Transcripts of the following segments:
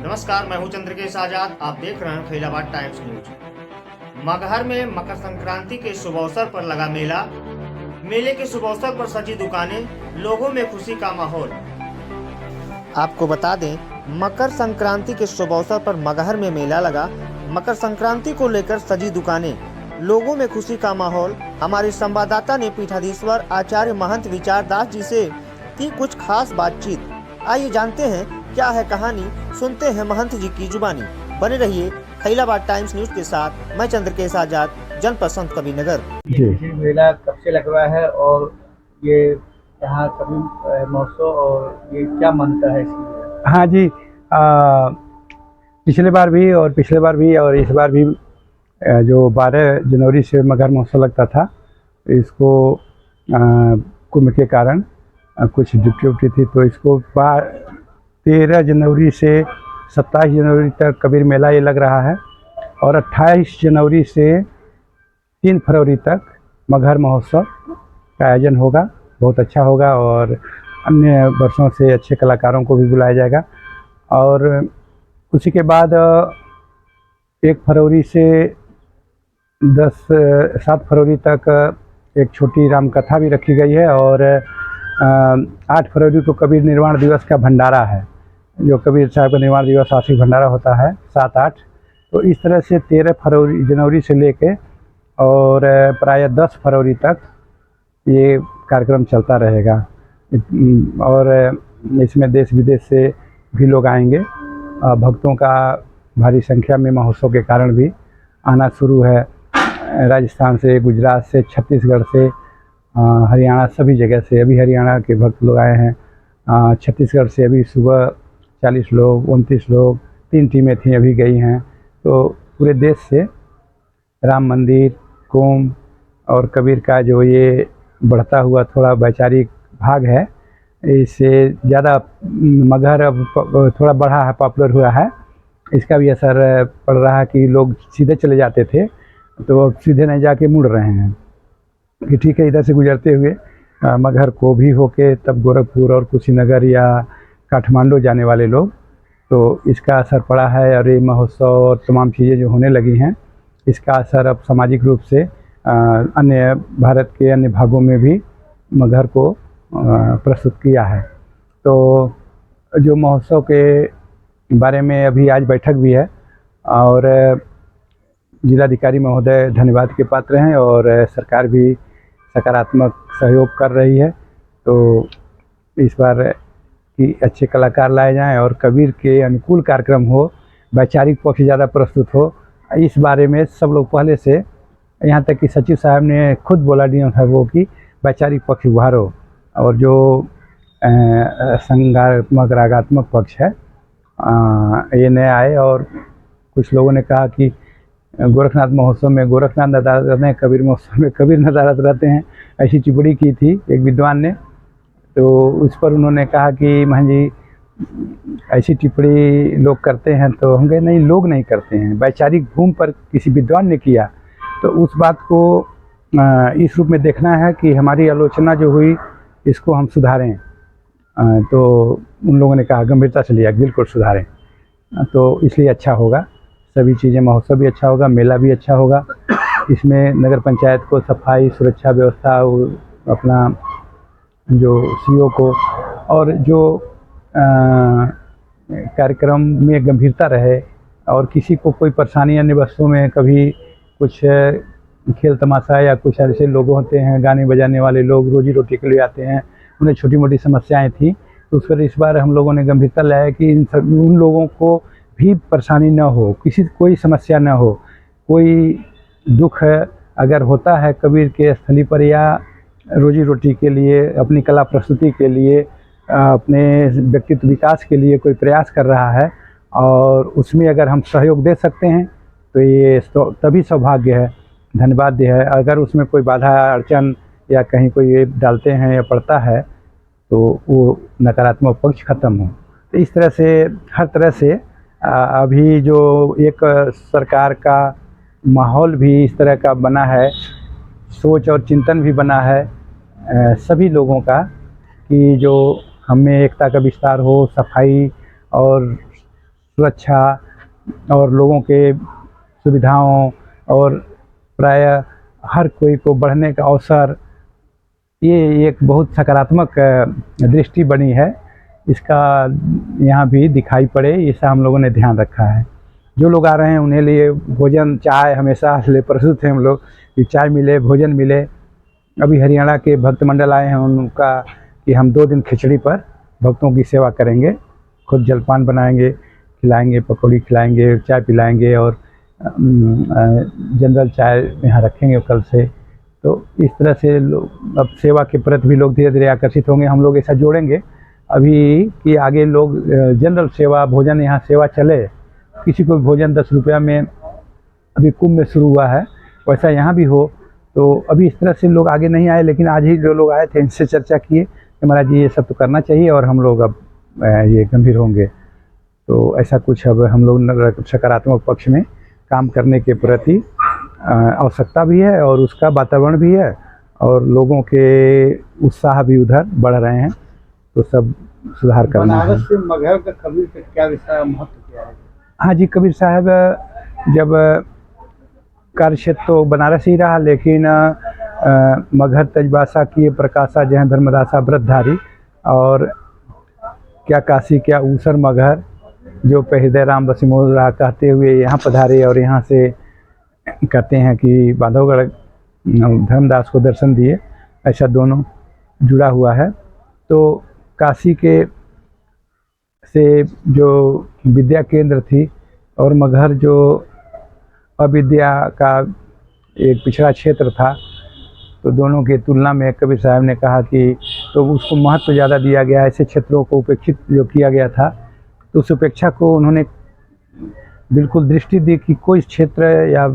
नमस्कार, मैं हूं चंद्रकेश आजाद। आप देख रहे हैं फैजाबाद टाइम्स न्यूज। मगहर में मकर संक्रांति के शुभ अवसर पर लगा मेला। मेले के शुभ अवसर पर सजी दुकानें, लोगों में खुशी का माहौल। आपको बता दें, मकर संक्रांति के शुभ अवसर पर मगहर में मेला लगा। मकर संक्रांति को लेकर सजी दुकानें, लोगों में खुशी का माहौल। हमारे संवाददाता ने पीठाधीश्वर आचार्य महंत विचार दास जी से की कुछ खास बातचीत। आइए जानते हैं क्या है कहानी, सुनते हैं महंत जी की जुबानी। बने रहिए फैजाबाद टाइम्स न्यूज के साथ। मैं चंद्रकेश आजाद, जनपद संत कबीरनगर। ये मेला कब से लग रहा है और ये यहाँ कभी महोत्सव और ये क्या मान्यता है इसकी? हाँ जी, पिछले बार भी और इस बार भी जो 12 जनवरी से मगहर महोत्सव लगता था, इसको कुंभ के कारण कुछ ड्यूटी थी, तो इसको 13 जनवरी से 27 जनवरी तक कबीर मेला ये लग रहा है और 28 जनवरी से 3 फरवरी तक मगहर महोत्सव का आयोजन होगा। बहुत अच्छा होगा और अन्य वर्षों से अच्छे कलाकारों को भी बुलाया जाएगा। और उसी के बाद 1 फरवरी से 7 फरवरी तक एक छोटी राम कथा भी रखी गई है और 8 फरवरी को कबीर निर्वाण दिवस का भंडारा है, जो कबीर साहब का निर्वाण दिवस वार्षिक भंडारा होता है 7-8। तो इस तरह से 13 जनवरी से लेके और प्रायः 10 फरवरी तक ये कार्यक्रम चलता रहेगा। और इसमें देश विदेश से भी लोग आएंगे। भक्तों का भारी संख्या में महोत्सव के कारण भी आना शुरू है। राजस्थान से, गुजरात से, छत्तीसगढ़ से, हरियाणा, सभी जगह से अभी हरियाणा के भक्त लोग आए हैं। छत्तीसगढ़ से अभी सुबह 40 लोग, 29 लोग, 3 टीमें थी, अभी गई हैं। तो पूरे देश से राम मंदिर, कुंभ और कबीर का जो ये बढ़ता हुआ थोड़ा वैचारिक भाग है, इससे ज़्यादा मगहर अब थोड़ा बढ़ा है, पॉपुलर हुआ है। इसका भी असर पड़ रहा है कि लोग सीधे चले जाते थे तो अब सीधे नहीं जाके मुड़ रहे हैं कि ठीक है, इधर से गुजरते हुए मगहर को भी होके तब गोरखपुर और कुशीनगर या काठमांडू जाने वाले लोग, तो इसका असर पड़ा है। और ये महोत्सव और तमाम चीज़ें जो होने लगी हैं, इसका असर अब सामाजिक रूप से अन्य भारत के अन्य भागों में भी मगहर को प्रस्तुत किया है। तो जो महोत्सव के बारे में अभी आज बैठक भी है और जिलाधिकारी महोदय धन्यवाद के पात्र हैं और सरकार भी सकारात्मक सहयोग कर रही है। तो इस बार कि अच्छे कलाकार लाए जाएं और कबीर के अनुकूल कार्यक्रम हो, वैचारिक पक्ष ज़्यादा प्रस्तुत हो, इस बारे में सब लोग पहले से, यहाँ तक कि सचिव साहब ने खुद बोला डीएम साहब को कि वैचारिक पक्ष उभारो और जो संगात्मक रागात्मक पक्ष है ये न आए। और कुछ लोगों ने कहा कि गोरखनाथ महोत्सव में गोरखनाथ नदारत रहते हैं, कबीर महोत्सव में कबीर नदारत रहते हैं, ऐसी टिप्पणी की थी एक विद्वान ने। तो उस पर उन्होंने कहा कि महन जी ऐसी टिप्पणी लोग करते हैं, तो हम कहे नहीं, लोग नहीं करते हैं, वैचारिक भूमि पर किसी विद्वान ने किया। तो उस बात को इस रूप में देखना है कि हमारी आलोचना जो हुई इसको हम सुधारें। तो उन लोगों ने कहा गंभीरता से लिया, बिल्कुल सुधारें। तो इसलिए अच्छा होगा, सभी चीज़ें, महोत्सव भी अच्छा होगा, मेला भी अच्छा होगा। इसमें नगर पंचायत को सफाई सुरक्षा व्यवस्था, अपना जो सीओ को, और जो कार्यक्रम में गंभीरता रहे और किसी को कोई परेशानी अन्य वस्तुओं में, कभी कुछ खेल तमाशा या कुछ ऐसे लोग होते हैं गाने बजाने वाले लोग, रोजी रोटी के लिए आते हैं, उन्हें छोटी मोटी समस्याएं थी, तो उस पर इस बार हम लोगों ने गंभीरता लाया कि उन लोगों को भी परेशानी न हो, किसी कोई समस्या न हो। कोई दुख अगर होता है कबीर के स्थली पर या रोजी रोटी के लिए, अपनी कला प्रस्तुति के लिए, अपने व्यक्तित्व विकास के लिए कोई प्रयास कर रहा है और उसमें अगर हम सहयोग दे सकते हैं तो ये तभी सौभाग्य है, धन्यवाद है। अगर उसमें कोई बाधा अड़चन या कहीं कोई डालते हैं या पड़ता है तो वो नकारात्मक पक्ष ख़त्म हो। तो इस तरह से हर तरह से अभी जो एक सरकार का माहौल भी इस तरह का बना है, सोच और चिंतन भी बना है सभी लोगों का कि जो हमें एकता का विस्तार हो, सफाई और सुरक्षा और लोगों के सुविधाओं और प्रायः हर कोई को बढ़ने का अवसर, ये एक बहुत सकारात्मक दृष्टि बनी है। इसका यहाँ भी दिखाई पड़े, ऐसा हम लोगों ने ध्यान रखा है। जो लोग आ रहे हैं उन्हें लिए भोजन चाय हमेशा ले प्रस्तुत हैं हम लोग कि चाय मिले, भोजन मिले। अभी हरियाणा के भक्त मंडल आए हैं, उनका कि हम 2 दिन खिचड़ी पर भक्तों की सेवा करेंगे, खुद जलपान बनाएंगे, खिलाएंगे, पकौड़ी खिलाएंगे, चाय पिलाएंगे और जनरल चाय यहाँ रखेंगे कल से। तो इस तरह से लोग अब सेवा के प्रति भी लोग धीरे धीरे आकर्षित होंगे। हम लोग ऐसा जोड़ेंगे अभी कि आगे लोग जनरल सेवा भोजन यहाँ सेवा चले, किसी को भोजन 10 रुपया में अभी कुंभ में शुरू हुआ है, वैसा यहाँ भी हो। तो अभी इस तरह से लोग आगे नहीं आए, लेकिन आज ही जो लोग आए थे इनसे चर्चा किए कि महाराज जी ये सब तो करना चाहिए और हम लोग अब ये गंभीर होंगे। तो ऐसा कुछ अब हम लोग सकारात्मक पक्ष में काम करने के प्रति आवश्यकता भी है और उसका वातावरण भी है और लोगों के उत्साह भी उधर बढ़ रहे हैं। तो सब सुधार करना है। बनारस से मगहर का कबीर का क्या विषय महत्व क्या है? हाँ जी, कबीर साहब जब कार्य क्षेत्र तो बनारस ही रहा, लेकिन मगहर तजबासा किए प्रकाशा जहाँ धर्मदासा व्रतधारी, और क्या काशी क्या ऊसर मगहर जो पे हृदय राम बसिमोर रहा कहते हुए यहाँ पधारे और यहाँ से कहते हैं कि बांधवगढ़ धर्मदास को दर्शन दिए। ऐसा दोनों जुड़ा हुआ है। तो काशी के से जो विद्या केंद्र थी और मगहर जो अविद्या का एक पिछड़ा क्षेत्र था, तो दोनों की तुलना में कबीर साहब ने कहा कि तो उसको महत्व ज़्यादा दिया गया, ऐसे क्षेत्रों को उपेक्षित जो किया गया था, तो उस उपेक्षा को उन्होंने बिल्कुल दृष्टि दी कि कोई क्षेत्र या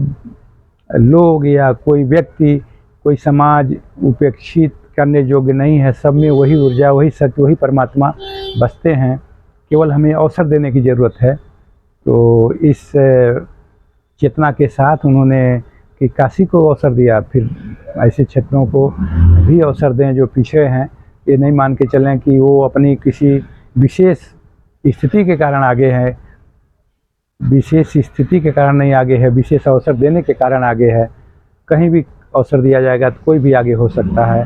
लोग या कोई व्यक्ति, कोई समाज उपेक्षित करने योग्य नहीं है। सब में वही ऊर्जा, वही सत्य, वही परमात्मा बसते हैं, केवल हमें अवसर देने की ज़रूरत है। तो इस चेतना के साथ उन्होंने कि काशी को अवसर दिया, फिर ऐसे क्षेत्रों को भी अवसर दें जो पीछे हैं। ये नहीं मान के चलें कि वो अपनी किसी विशेष स्थिति के कारण आगे है, विशेष स्थिति के कारण नहीं आगे है, विशेष अवसर देने के कारण आगे है। कहीं भी अवसर दिया जाएगा तो कोई भी आगे हो सकता है।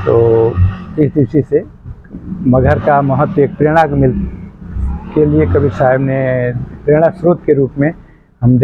तो इस दृष्टि से मगहर का महत्व एक प्रेरणा के लिए कबीर साहब ने प्रेरणा स्रोत के रूप में हम देख